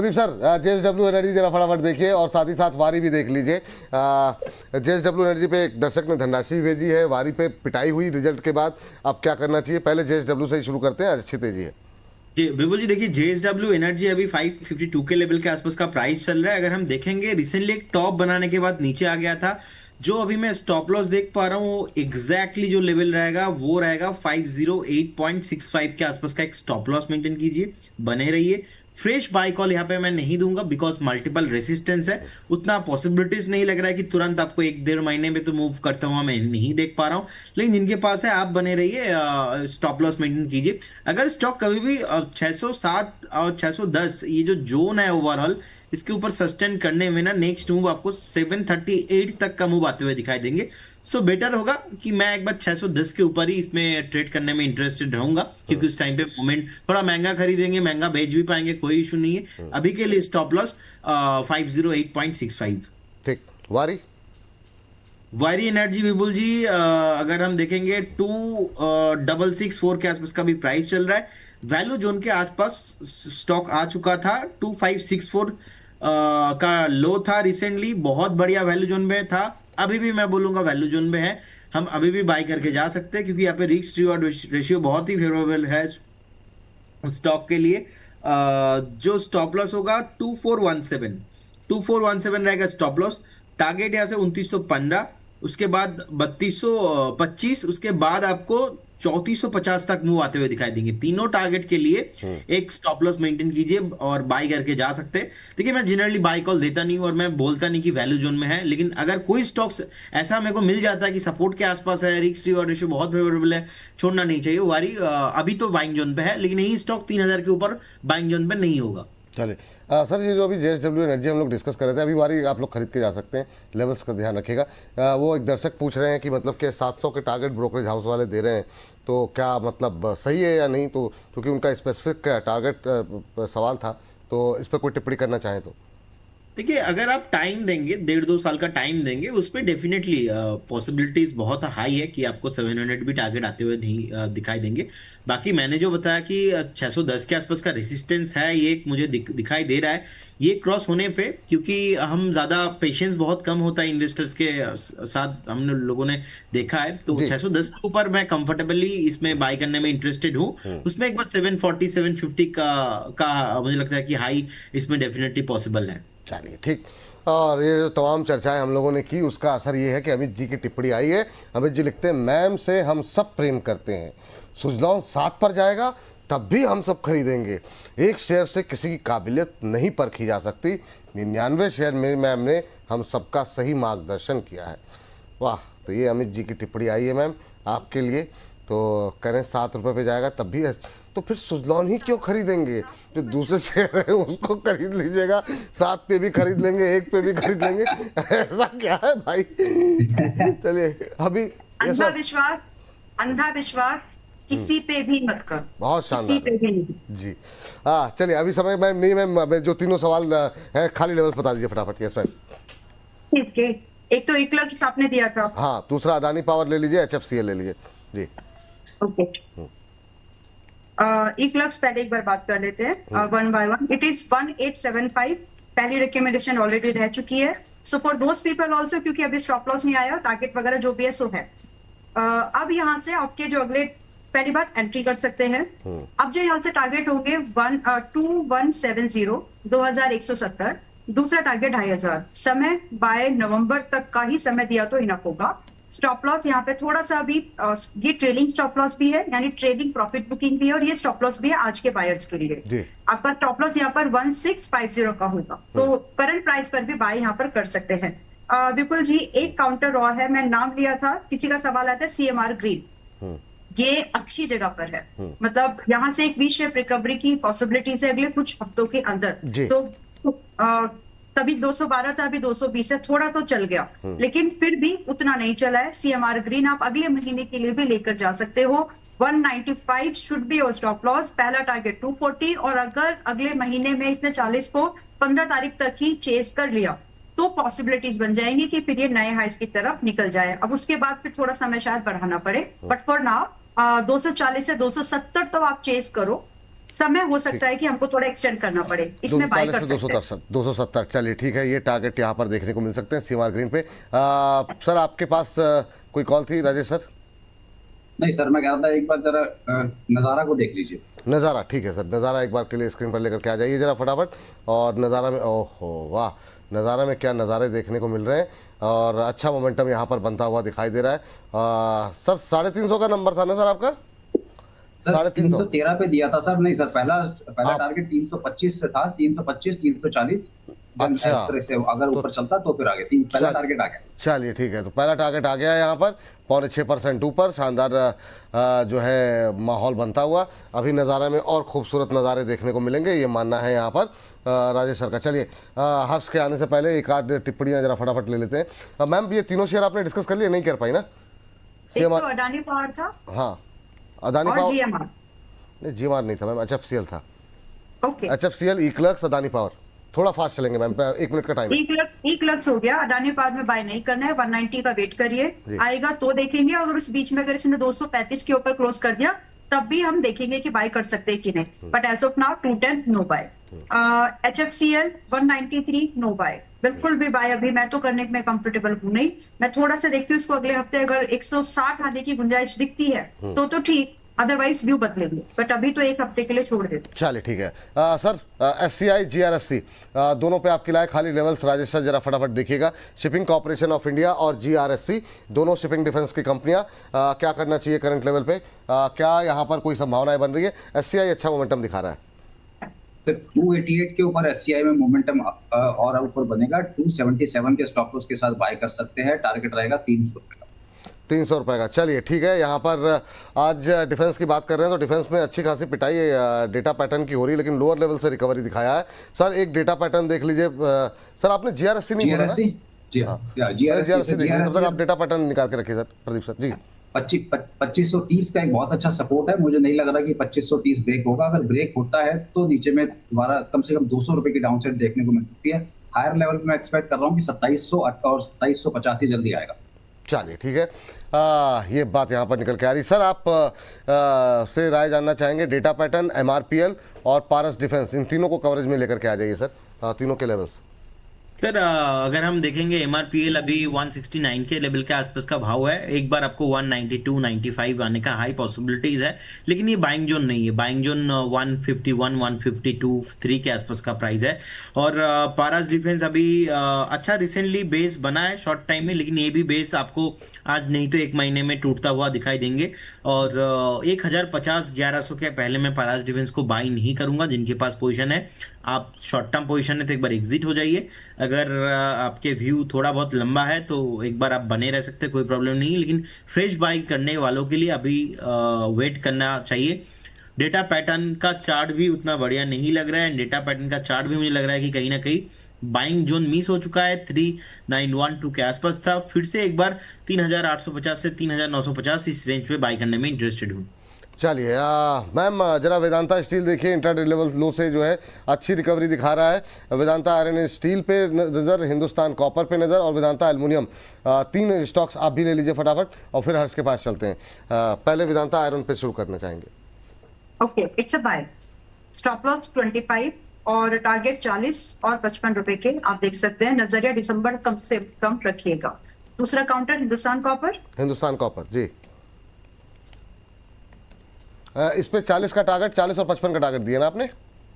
Pradeep sir, JSW energy जरा फटाफट देखिए और साथ ही साथ वारी भी देख लीजिए। जेएसडब्ल्यू एनर्जी पे एक दर्शक ने धनराशि भी भेजी है, वारी पे पिटाई हुई रिजल्ट के बाद, अब क्या करना चाहिए? पहले जेएसडब्ल्यू से ही शुरू करते हैं, अच्छी तेजी है। जी बिल्कुल जी, देखिए जेएसडब्ल्यू एनर्जी अभी 552 के लेवल के आसपास का प्राइस चल रहा है। अगर हम देखेंगे रिसेंटली एक टॉप बनाने के बाद नीचे आ गया था। जो अभी मैं स्टॉप लॉस देख पा रहा हूँ वो एग्जैक्टली जो लेवल रहेगा वो रहेगा 508.65 के आसपास का एक स्टॉप लॉस मेंटेन कीजिए, बने रहिए। फ्रेश बाय कॉल यहाँ पे मैं नहीं दूंगा बिकॉज मल्टीपल रेसिस्टेंस है, उतना पॉसिबिलिटीज नहीं लग रहा है कि तुरंत आपको 1-1.5 महीने में तो मूव करता हुआ मैं नहीं देख पा रहा हूँ। लेकिन जिनके पास है आप बने रहिए, स्टॉप लॉस मेंटेन कीजिए। अगर स्टॉक कभी भी 607 और 610 ये जो जोन है ओवरऑल इसके ऊपर सस्टेन करने में ना नेक्स्ट मूव आपको 738 तक का मूव आते हुए दिखाई देंगे। सो बेटर होगा कि मैं एक बार 610 के ऊपर ही इसमें ट्रेड करने में इंटरेस्टेड रहूंगा, क्योंकि उस टाइम पे मोमेंट थोड़ा महंगा खरीदेंगे, महंगा बेच भी पाएंगे, कोई इशू नहीं है। अभी के लिए स्टॉप लॉस 508.65। ठीक। वारी? वारी एनर्जी विपुल जी, अगर हम देखेंगे 2664 के आसपास का भी प्राइस चल रहा है। वैल्यू जोन के आसपास स्टॉक आ चुका था। 2564 का लो था रिसेंटली, बहुत बढ़िया वैल्यू जोन में था। अभी भी मैं बोलूंगा वैल्यू जोन में है, हम अभी भी बाय करके जा सकते हैं क्योंकि यहाँ पे रिस्क रिवॉर्ड रेशियो बहुत ही फेवरेबल है स्टॉक के लिए। जो स्टॉप लॉस होगा 2417 रहेगा स्टॉप लॉस। टारगेट यहाँ से 2915, उसके बाद 3225, उसके बाद आपको 3450 तक मूव आते हुए दिखाई देंगे। तीनों टारगेट के लिए एक स्टॉप लॉस मेंटेन कीजिए और बाय करके जा सकते हैं। देखिए मैं जनरली बाय कॉल देता नहीं हूं और मैं बोलता नहीं कि वैल्यू जोन में है, लेकिन अगर कोई स्टॉक्स ऐसा मेरे को मिल जाता है कि सपोर्ट के आसपास है, रिस्क रिवॉर्ड रेशियो बहुत फेवरेबल है, छोड़ना नहीं चाहिए। वारी अभी तो बाइंग जोन पे है, लेकिन यही स्टॉक 3000 के ऊपर बाइंग जोन पे नहीं होगा। चलिए सर, ये जो अभी जेएसडब्ल्यू एनर्जी हम लोग डिस्कस कर रहे थे, अभी वारी आप लोग खरीद के जा सकते हैं, लेवल्स का ध्यान रखिएगा। वो एक दर्शक पूछ रहे हैं कि मतलब कि 700 के टारगेट ब्रोकरेज हाउस वाले दे रहे हैं, तो क्या मतलब सही है या नहीं? तो क्योंकि उनका स्पेसिफिक टारगेट सवाल था, तो इस पर कोई टिप्पणी करना चाहें तो। देखिए अगर आप टाइम देंगे, 1.5-2 साल का टाइम देंगे, उस पर डेफिनेटली पॉसिबिलिटीज बहुत हाई है कि आपको 700 भी टारगेट आते हुए नहीं दिखाई देंगे। बाकी मैंने जो बताया कि 610 के आसपास का रेसिस्टेंस है, ये एक मुझे दिखाई दे रहा है। ये क्रॉस होने पे, क्योंकि हम ज्यादा पेशेंस बहुत कम होता है इन्वेस्टर्स के साथ, हम लोगों ने देखा है, तो जी। 610 के ऊपर मैं कंफर्टेबली इसमें बाय करने में इंटरेस्टेड हूँ। उसमें एक बार 740 750 का मुझे लगता है कि हाई इसमें डेफिनेटली पॉसिबल है। चलिए ठीक। और ये जो तमाम चर्चाएं हम लोगों ने की, उसका असर ये है कि अमित जी की टिप्पणी आई है। अमित जी लिखते हैं, मैम से हम सब प्रेम करते हैं, सुजलॉन 7 पर जाएगा तब भी हम सब खरीदेंगे। एक शेयर से किसी की काबिलियत नहीं परखी जा सकती। 99 शेयर में मैम ने हम सबका सही मार्गदर्शन किया है। वाह, तो ये अमित जी की टिप्पणी आई है मैम आपके लिए। तो करें 7 रुपये पे जाएगा तब भी, तो फिर सुजलॉन ही क्यों खरीदेंगे? जो दूसरे शेयर है उसको खरीद लीजिएगा, 7 पे भी खरीद लेंगे, 1 पे भी खरीद लेंगे। ऐसा क्या है भाई? चलिए अभी अंधा विश्वास, अंधा विश्वास किसी पे भी मत कर। बहुत किसी शानदार पे भी नहीं। जी। हाँ चलिए, अभी समय मैम नहीं, मैम जो तीनों सवाल है खाली लेवल्स बता दीजिए फटाफट। Yes ma'am. ठीक है, एक तो इक्लर्क्स आपने दिया था। हाँ, दूसरा अदानी पावर ले लीजिए, HFCL ले लीजिए जी। ओके, इक्लर्क्स पहले एक बार बात कर लेते हैं one by one. It is 1875, पहली रिकमेंडेशन ऑलरेडी रह चुकी है। So for those people also, क्योंकि अभी स्टॉप लॉस नहीं आया, टारगेट वगैरह जो भी है सो है। अब यहाँ से आपके जो अगले, पहली बात एंट्री कर सकते हैं। अब जो यहाँ से टारगेट होंगे 2170, 2170। दूसरा टारगेट 2500। समय बाय नवंबर तक का ही समय दिया तो इनफ होगा। स्टॉप लॉस यहाँ पे थोड़ा सा अभी, ये ट्रेलिंग स्टॉप लॉस भी है, यानी ट्रेडिंग प्रॉफिट बुकिंग भी है, और ये स्टॉप लॉस भी है आज के बायर्स के लिए। आपका स्टॉप लॉस यहाँ पर 1650 का होगा, तो करंट प्राइस पर भी बाय यहाँ पर कर सकते हैं। विपुल जी, एक काउंटर और है, मैं नाम लिया था, किसी का सवाल आता है CMR ग्रीन, ये अच्छी जगह पर है। मतलब यहाँ से एक वी शेप रिकवरी की पॉसिबिलिटीज है अगले कुछ हफ्तों के अंदर। तो तभी 212 था, अभी 220 है, थोड़ा तो चल गया, लेकिन फिर भी उतना नहीं चला है। CMR ग्रीन आप अगले महीने के लिए भी लेकर जा सकते हो। 195 should be your stop loss, पहला टारगेट 240, और अगर अगले महीने में इसने 40 को 15 तारीख तक ही चेस कर लिया तो पॉसिबिलिटीज बन जाएंगी कि फिर ये नए हाइस की तरफ निकल जाए। अब उसके बाद फिर थोड़ा समय शायद बढ़ाना पड़े, बट फॉर नाउ 240 से 270 तो आप चेस करो। समय हो सकता है कि हमको थोड़ा एक्सटेंड करना पड़े, इसमें बाय 240 कर से सकते हैं। 270 चलिए ठीक है, ये टारगेट यहाँ पर देखने को मिल सकते हैं सीएमआर ग्रीन पे। सर आपके पास कोई कॉल थी राजेश सर? नहीं सर, मैं कह रहा था एक बार जरा नज़ारा को देख लीजिए। नज़ारा ठीक है सर, नज़ारा एक बार के लिए स्क्रीन पर लेकर के आ जाइए जरा फटाफट। और नज़ारा में ओहो वाह, नज़ारा में क्या नज़ारे देखने को मिल रहे हैं और अच्छा मोमेंटम यहाँ पर बनता हुआ दिखाई दे रहा है। सर 350 का नंबर था ना सर आपका? सर 350 313 पे दिया था सर। नहीं सर, पहला आप- टारगेट 325 से था, 325 340। अच्छा। इस तरह से अगर ऊपर चलता तो फिर आगे पहला चल- टारगेट आ गया। चलिए ठीक है, तो पहला टारगेट आ गया है यहाँ पर 6.25% ऊपर। शानदार जो है माहौल बनता हुआ। अभी नज़ारा में और खूबसूरत नज़ारे देखने को मिलेंगे, ये मानना है यहाँ पर राजेश सर का। चलिए हर्ष के आने से पहले एक आध टिप्पणियाँ जरा फटाफट ले लेते हैं। मैम ये तीनों शेयर आपने डिस्कस कर लिए? नहीं कर पाई ना? एक तो अडानी पावर था हाँ, अदानी और पावर जीएमआर। नहीं, जीएमआर नहीं था मैम, HFCL था। Okay, HFCL, eClerx, Adani power. थोड़ा फास्ट चलेंगे मैम, 1 मिनट का टाइम है। एक लक्स हो गया। अडानी पावर में बाय नहीं करना है, 190 का वेट जी। करिए, आएगा तो देखेंगे। अगर उस बीच में अगर इसने 235 के ऊपर क्लोज कर दिया तब भी हम देखेंगे कि बाय कर सकते हैं कि नहीं। But as of now 210 no buy. HFCL 193 no buy, बिल्कुल भी बाय अभी मैं तो करने में कंफर्टेबल हूं नहीं। मैं थोड़ा सा देखती हूँ इसको, अगले हफ्ते अगर 160 आने की गुंजाइश दिखती है तो ठीक, अदरवाइज व्यू बदलेंगे। बट अभी तो एक हफ्ते के लिए छोड़ देते। चलिए ठीक है। सर SCI GRSC दोनों पे आपकी लाए खाली लेवल्स राजेश सर जरा फटाफट देखिएगा। शिपिंग कॉर्पोरेशन ऑफ इंडिया और GRSC दोनों शिपिंग डिफेंस की कंपनियां, क्या करना चाहिए करंट लेवल पे? क्या यहाँ पर कोई संभावनाएं बन रही है? SCI अच्छा मोमेंटम दिखा रहा है। फिर 288 के ऊपर एससीआई में मोमेंटम और ऊपर बनेगा। 277 के स्टॉप लॉस के साथ बाय कर सकते हैं। टारगेट रहेगा 300 रुपये का। 300 रुपये का। चलिए ठीक है, यहाँ पर आज डिफेंस की बात कर रहे हैं तो डिफेंस में अच्छी खासी पिटाई डेटा पैटर्न की हो रही है, लेकिन लोअर लेवल से रिकवरी दिखाया है। सर एक डेटा पैटर्न देख लीजिए। सर आपने GRSC नहीं बोला ना? जीआरएससी जी हाँ, GRSC देखिए, तब तक आप डेटा पैटर्न निकाल के रखिए सर प्रदीप सर जी। 2530 का एक बहुत अच्छा सपोर्ट है। मुझे नहीं लग रहा कि 2530 ब्रेक होगा। अगर ब्रेक होता है तो नीचे में दोबारा कम से कम 200 रुपए की डाउनसाइड देखने को मिल सकती है। हायर लेवल पे मैं एक्सपेक्ट कर रहा हूँ कि 2700 और 2785 जल्दी आएगा। चलिए ठीक है, ये बात यहाँ पर निकल के आ रही। सर आप से राय जानना चाहेंगे डेटा पैटर्न, MRPL और पारस डिफेंस, इन तीनों को कवरेज में लेकर के आ जाइए सर, तीनों के लेवल्स। सर अगर हम देखेंगे MRPL अभी 169 के लेवल के आसपास का भाव है। एक बार आपको 192 95 आने का हाई पॉसिबिलिटीज है, लेकिन ये बाइंग जोन नहीं है। बाइंग जोन 151 152 3 के आसपास का प्राइस है। और पारस डिफेंस अभी अच्छा रिसेंटली बेस बना है शॉर्ट टाइम में, लेकिन ये भी बेस आपको आज नहीं तो 1 महीने में टूटता हुआ दिखाई देंगे। और 1050 1100 के पहले मैं पारस डिफेंस को बाई नहीं करूंगा। जिनके पास पोजीशन है, आप शॉर्ट टर्म पोजीशन है तो एक बार एग्जिट हो जाइए। अगर आपके व्यू थोड़ा बहुत लंबा है तो एक बार आप बने रह सकते हैं, कोई प्रॉब्लम नहीं है। लेकिन फ्रेश बाई करने वालों के लिए अभी वेट करना चाहिए। डेटा पैटर्न का चार्ट भी उतना बढ़िया नहीं लग रहा है। डेटा पैटर्न का चार्ट भी मुझे लग रहा है कि कहीं ना कहीं बाइंग जोन मिस हो चुका है। 3912 के आसपास था, फिर से एक बार 3850 से 3950 इस रेंज पे बाई करने में इंटरेस्टेड हूँ। चलिए मैम जरा वेदांता स्टील देखिए, इंट्राडे लेवल लो से जो है अच्छी रिकवरी दिखा रहा है। वेदांता आयरन एंड स्टील पे नज़र, हिंदुस्तान कॉपर पे नज़र और वेदांता एल्युमिनियम, 3 स्टॉक्स आप भी ले लीजिए फटाफट और फिर हर्ष के पास चलते हैं। पहले वेदांता आयरन पे शुरू करना चाहेंगे। Okay, it's a buy. Stop loss 25 और टारगेट 40 और 55 रुपए के आप देख सकते हैं। नजरिया दिसंबर कम से कम रखिएगा। दूसरा counter Hindustan Copper. Hindustan Copper ji, इस पे 40 का टारगेट, 40 और 55 का टारगेट दिया ना आपने?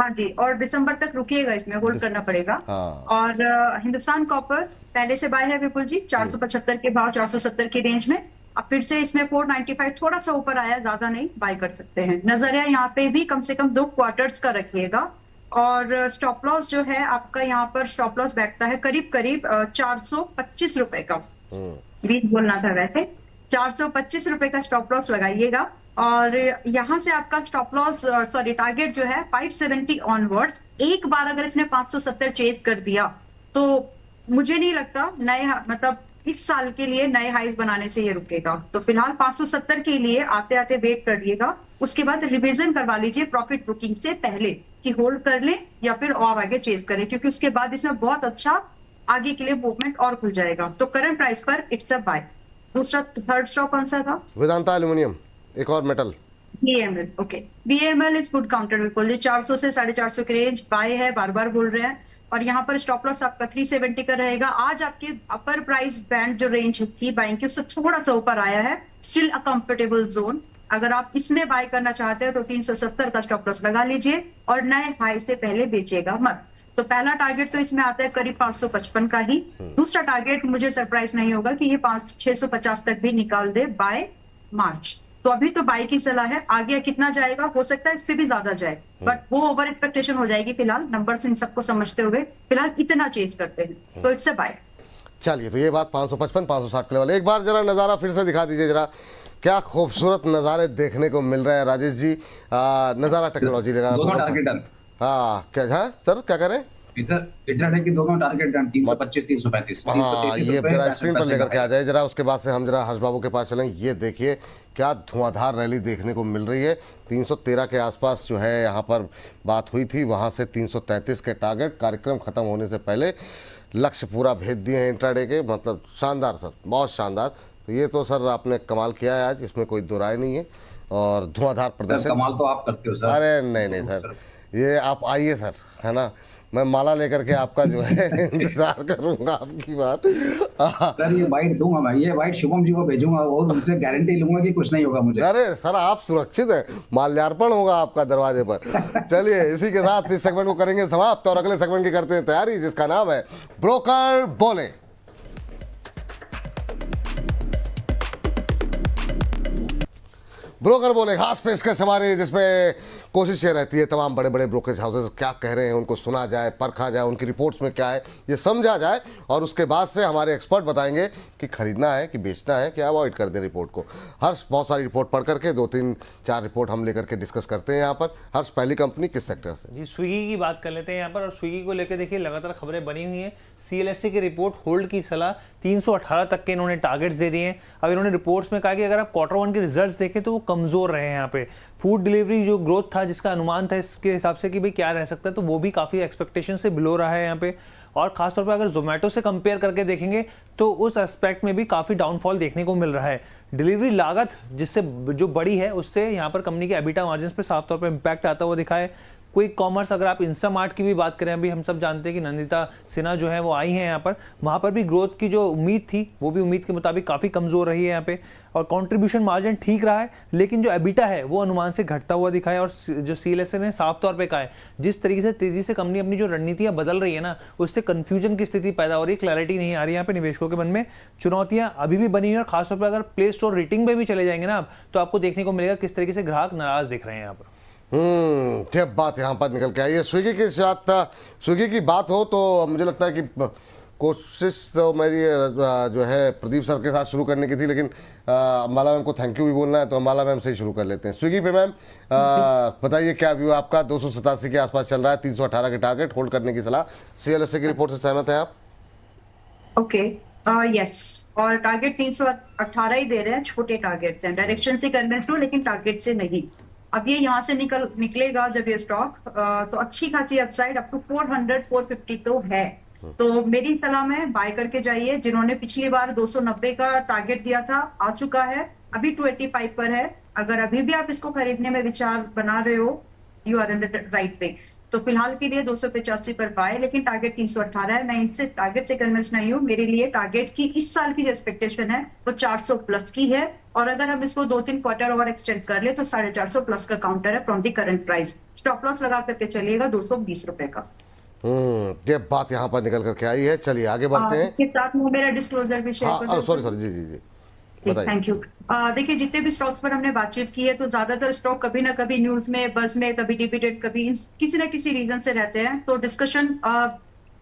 हाँ जी, और दिसंबर तक रुकिएगा, इसमें होल्ड करना पड़ेगा। हाँ। और हिंदुस्तान कॉपर पहले से बाय है विपुल जी, 475 के भाव 470 की रेंज में। अब फिर से इसमें 495 थोड़ा सा ऊपर आया, ज्यादा नहीं, बाय कर सकते हैं। नजरिया यहाँ पे भी कम से कम 2 क्वार्टर्स का रखिएगा। और स्टॉप लॉस जो है आपका, यहाँ पर स्टॉप लॉस बैठता है करीब करीब 425 रुपए का। 20 बोलना था वैसे, 425 रुपए का स्टॉप लॉस लगाइएगा। और यहाँ से आपका स्टॉप लॉस सॉरी टारगेट जो है 570 ऑनवर्ड्स। एक बार अगर इसने 570 चेज कर दिया तो मुझे नहीं लगता नए मतलब इस साल के लिए नए हाइज बनाने से ये रुकेगा। तो फिलहाल 570 के लिए आते आते वेट करिएगा। उसके बाद रिवीजन करवा लीजिए प्रॉफिट बुकिंग से पहले कि होल्ड कर ले या फिर और आगे चेज करें, क्योंकि उसके बाद इसमें बहुत अच्छा आगे के लिए मूवमेंट और खुल जाएगा। तो करंट प्राइस पर इट्स अ बाय। दूसरा थर्ड स्टॉक कौन सा था? वेदांता एल्युमिनियम, एक और metal. VML, okay, VML is good counter, बिल्कुल ये 400 से 450 की रेंज बाय है, बार बार बोल रहे हैं। और यहाँ पर स्टॉप लॉस आपका 370 का रहेगा। आज आपके अपर प्राइस बैंड जो रेंज थी बाइंग की उससे थोड़ा सा ऊपर आया है, स्टिल अ कंफर्टेबल जोन। अगर आप इसमें बाय करना चाहते हैं तो 370 का स्टॉप लॉस लगा लीजिए और नए हाई से पहले बेचेगा मत। तो पहला टारगेट तो इसमें आता है करीब 555 का ही। दूसरा टारगेट मुझे सरप्राइज नहीं होगा कि ये 650 तक भी निकाल दे बाय मार्च। तो अभी तो बाई की सलाह है, आगे कितना जाएगा हो सकता है इससे भी ज्यादा जाए, बट वो ओवर एक्सपेक्टेशन हो जाएगी। फिलहाल नंबर्स इन सबको समझते हुए फिलहाल इतना चेज करते हैं, तो इट्स अ बाय। चलिए, तो ये बात 555 560 के लेवल। एक बार जरा नज़ारा फिर से दिखा दीजिए जरा, क्या खूबसूरत नज़ारे देखने को मिल रहे हैं राजेश जी। नज़ारा टेक्नोलॉजी लगा दोनों टारगेट डन। हाँ क्या, हाँ सर क्या करें सर इंट्राडे के दोनों टारगेट डन, 325 335। हाँ, ये जरा स्क्रीन पर लेकर के आ जाए जरा, उसके बाद से हम जरा हर्ष बाबू के पास चलें। ये देखिए क्या धुआंधार रैली देखने को मिल रही है। 313 के आसपास जो है यहाँ पर बात हुई थी, वहाँ से 333 के टारगेट कार्यक्रम खत्म होने से पहले लक्ष्य पूरा भेज दिए हैं इंट्राडे के। मतलब शानदार सर, बहुत शानदार। तो ये तो सर आपने कमाल किया है आज, इसमें कोई दो राय नहीं है। और धुआंधार प्रदर्शन। कमाल तो आप करते हो सर। अरे नहीं सर, ये आप आइए सर, है ना, मैं माला लेकर के आपका जो है इंतजार करूंगा आपकी बात। सर ये वाइट दूंगा मैं, ये वाइट शुभम जी को भेजूंगा, वो उनसे गारंटी लूंगा कि कुछ नहीं होगा मुझे। अरे सर आप सुरक्षित है, माल्यार्पण होगा आपका दरवाजे पर। चलिए इसी के साथ इस सेगमेंट को करेंगे समाप्त और अगले सेगमेंट की करते हैं तैयारी, जिसका नाम है ब्रोकर बोले। ब्रोकर बोले खास पेशकश हमारी, जिसमें कोशिश ये रहती है तमाम बड़े बड़े ब्रोकरेज हाउसेस क्या कह रहे हैं उनको सुना जाए, परखा जाए, उनकी रिपोर्ट्स में क्या है ये समझा जाए, और उसके बाद से हमारे एक्सपर्ट बताएंगे कि खरीदना है कि बेचना है, कि अवॉइड कर दें रिपोर्ट को। हर्ष बहुत सारी रिपोर्ट पढ़ करके 2-3-4 रिपोर्ट हम लेकर के डिस्कस करते हैं यहाँ पर। हर्ष पहली कंपनी किस सेक्टर से? जी स्विगी की बात कर लेते हैं यहाँ पर। और स्विगी को लेकर देखिए लगातार खबरें बनी हुई हैं। CLSA की रिपोर्ट होल्ड की सलाह, 318 तक के इन्होंने टारगेट्स दे दिए हैं। अब इन्होंने रिपोर्ट्स में कहा कि अगर आप Q1 के रिजल्ट्स देखें तो वो कमजोर रहे हैं। यहाँ पे फूड डिलीवरी जो ग्रोथ था, जिसका अनुमान था इसके हिसाब से कि भाई क्या रह सकता है, तो वो भी काफी एक्सपेक्टेशन से बिलो रहा है यहाँ पे। और खासतौर पर अगर जोमेटो से कंपेयर करके देखेंगे तो उस एस्पेक्ट में भी काफी डाउनफॉल देखने को मिल रहा है। डिलीवरी लागत जिससे जो बड़ी है, उससे यहाँ पर कंपनी के एबिटा मार्जिन्स पे साफ तौर पर इंपैक्ट आता हुआ दिखा है। क्विक कॉमर्स, अगर आप इंस्टामार्ट की भी बात करें, अभी हम सब जानते हैं कि नंदिता सिन्हा जो है वो आई हैं यहाँ पर, वहाँ पर भी ग्रोथ की जो उम्मीद थी वो भी उम्मीद के मुताबिक काफ़ी कमज़ोर रही है यहाँ पे। और कंट्रीब्यूशन मार्जिन ठीक रहा है, लेकिन जो एबिटा है वो अनुमान से घटता हुआ दिखा है। और जो CLSA ने साफ तौर पे कहा है, जिस तरीके से तेजी से कंपनी अपनी जो रणनीतियां बदल रही है ना, उससे कंफ्यूजन की स्थिति पैदा हो रही है, क्लैरिटी नहीं आ रही है यहाँ पे निवेशकों के मन में। चुनौतियां अभी भी बनी हुई है। और खासतौर पर अगर प्ले स्टोर रेटिंग में भी चले जाएंगे ना आप, तो आपको देखने को मिलेगा किस तरीके से ग्राहक नाराज दिख रहे हैं यहाँ पर। जब बात यहाँ पर निकल के आई है स्विगी के साथ, स्विगी की बात हो तो मुझे लगता है कि कोशिश तो मेरी जो है प्रदीप सर के साथ शुरू करने की थी, लेकिन माला मैम को थैंक यू भी बोलना है, तो हम माला मैम से ही शुरू कर लेते हैं। स्विगी पे मैम बताइए क्या व्यू आपका? 287 के आसपास चल रहा है, 318 के टारगेट होल्ड करने की सलाह। CLSA की रिपोर्ट से सहमत हैं आप? ओके, यस, और टारगेट 318 ही दे रहे हैं, छोटे टारगेट्स हैं। डायरेक्शन से कन्विंस्ड हूं लेकिन टारगेट से नहीं। अब ये यहाँ से निकलेगा जब ये स्टॉक, तो अच्छी खासी अपसाइड अप टू 400-450 तो है। तो मेरी सलाह में बाय करके जाइए। जिन्होंने पिछली बार 290 का टारगेट दिया था, आ चुका है, अभी 285 पर है। अगर अभी भी आप इसको खरीदने में विचार बना रहे हो, you are in the right way. तो फिलहाल के लिए 285 पर बाय, लेकिन टारगेट 318 है। मैं इससे टारगेट से कन्विंस नहीं हूँ। मेरे लिए टारगेट की इस साल की जो एक्सपेक्टेशन है वो 400 प्लस की है, और अगर हम इसको 2-3 क्वार्टर और एक्सटेंड कर ले तो 450 प्लस का काउंटर है from the current price. Stop loss लगा करके चलिएगा 220 रुपए का। ये बात यहाँ पर निकल करके आई है। चलिए आगे बढ़ते हैं। इसके साथ मैं मेरा डिस्क्लोजर भी शेयर कर दूं। सॉरी जी बताइए। Thank you. देखिए जितने भी स्टॉक्स पर हमने बातचीत की है, तो ज्यादातर स्टॉक कभी ना कभी न्यूज में, बज में, कभी डिबेटेड, कभी किसी ना किसी रीजन से रहते हैं, तो डिस्कशन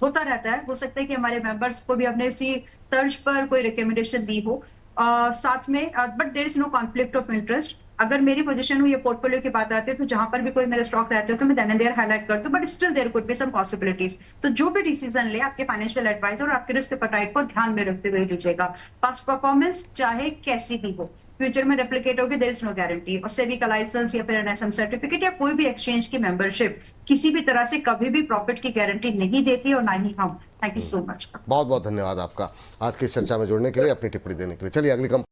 होता रहता है। हो सकता है कि हमारे मेंबर्स को भी हमने इसी तर्ज पर कोई रिकमेंडेशन दी हो साथ में, but there is no conflict of interest. अगर मेरी पोजीशन हुई, ये पोर्टफोलियो की बात आती है, तो जहां पर भी कोई मेरे स्टॉक रहते हो तो मैं देन एंड देयर हाईलाइट करती हूं, but still there could be some possibilities. तो जो भी डिसीजन ले, आपके फाइनेंशियल एडवाइजर और आपके रिस्क एपेटाइट को ध्यान में रखते हुए लीजिएगा। पास्ट परफॉर्मेंस चाहे कैसी भी हो, फ्यूचर में रेप्लिकेट होगी, देयर इज नो गारंटी। और सेबी का लाइसेंस या फिर NSM सर्टिफिकेट या कोई भी एक्सचेंज की मेंबरशिप किसी भी तरह से कभी भी प्रॉफिट की गारंटी नहीं देती, और ना ही हम। Thank you so much. बहुत बहुत धन्यवाद आपका आज की इस चर्चा में जुड़ने के लिए, अपनी टिप्पणी देने के लिए। चलिए अगली